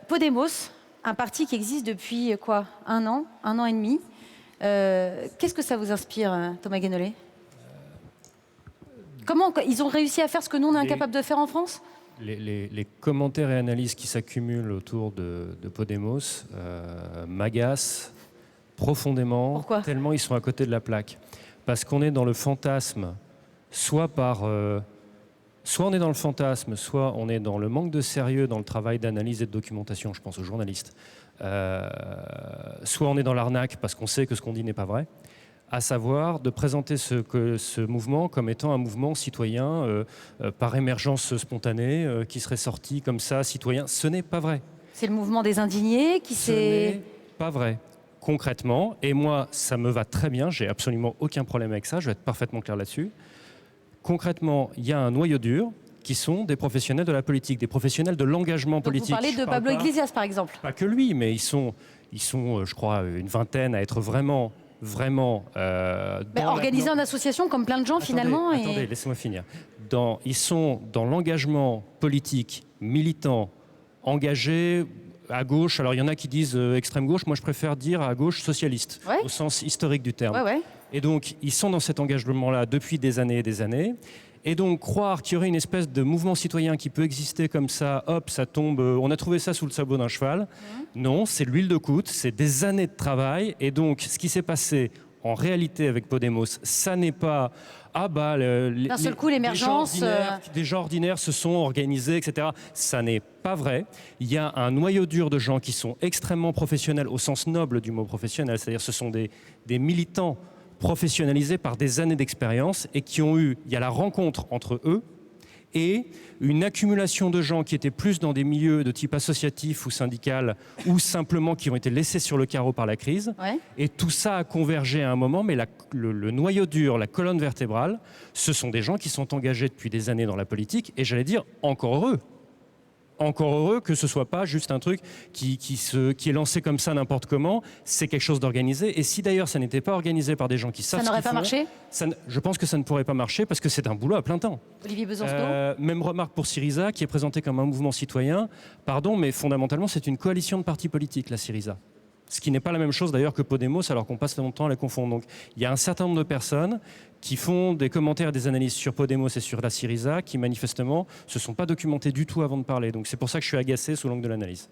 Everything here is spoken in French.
Podemos, un parti qui existe depuis quoi? Un an et demi. Qu'est-ce que ça vous inspire, Thomas Guénolé? Comment ils ont réussi à faire ce que nous, on est incapable de faire en France? Les commentaires et analyses qui s'accumulent autour de Podemos m'agacent profondément. Pourquoi? Tellement ils sont à côté de la plaque. Parce qu'on est dans le fantasme, soit on est dans le fantasme, soit on est dans le manque de sérieux dans le travail d'analyse et de documentation, je pense aux journalistes, soit on est dans l'arnaque parce qu'on sait que ce qu'on dit n'est pas vrai, à savoir de présenter ce mouvement comme étant un mouvement citoyen par émergence spontanée, qui serait sorti comme ça, citoyen. Ce n'est pas vrai. C'est le mouvement des indignés qui s'est... Ce n'est pas vrai. Concrètement, et moi, ça me va très bien, j'ai absolument aucun problème avec ça, je vais être parfaitement clair là-dessus. Concrètement, il y a un noyau dur qui sont des professionnels de la politique, des professionnels de l'engagement politique. Vous parlez de Pablo Iglesias, par exemple? Pas que lui, mais ils sont, je crois, une vingtaine à être vraiment organisés en association comme plein de gens, finalement. Attendez, laissez-moi finir. Ils sont dans l'engagement politique, militant, engagé à gauche. Alors il y en a qui disent extrême gauche, moi je préfère dire à gauche socialiste, ouais, au sens historique du terme. Ouais, ouais. Et donc ils sont dans cet engagement-là depuis des années et des années. Et donc croire qu'il y aurait une espèce de mouvement citoyen qui peut exister comme ça, hop, ça tombe, on a trouvé ça sous le sabot d'un cheval. Non, c'est l'huile de coude, c'est des années de travail. Et donc ce qui s'est passé en réalité avec Podemos, ça n'est pas... Ah bah, d'un seul coup, l'émergence... Des gens ordinaires se sont organisés, etc. Ça n'est pas vrai. Il y a un noyau dur de gens qui sont extrêmement professionnels, au sens noble du mot professionnel, c'est-à-dire ce sont des militants professionnalisés par des années d'expérience et qui ont eu... Il y a la rencontre entre eux et une accumulation de gens qui étaient plus dans des milieux de type associatif ou syndical ou simplement qui ont été laissés sur le carreau par la crise. Ouais. Et tout ça a convergé à un moment, mais le noyau dur, la colonne vertébrale, ce sont des gens qui sont engagés depuis des années dans la politique et j'allais dire encore heureux. Encore heureux que ce ne soit pas juste un truc qui est lancé comme ça n'importe comment, c'est quelque chose d'organisé. Et si d'ailleurs ça n'était pas organisé par des gens qui savent ce qu'ils font... Ça n'aurait pas marché? Je pense que ça ne pourrait pas marcher parce que c'est un boulot à plein temps. Olivier Besancenot même remarque pour Syriza, qui est présenté comme un mouvement citoyen. Pardon, mais fondamentalement c'est une coalition de partis politiques, la Syriza. Ce qui n'est pas la même chose d'ailleurs que Podemos, alors qu'on passe longtemps à la confondre. Donc il y a un certain nombre de personnes qui font des commentaires et des analyses sur Podemos et sur la Syriza qui manifestement ne se sont pas documentées du tout avant de parler. Donc c'est pour ça que je suis agacé sous l'angle de l'analyse.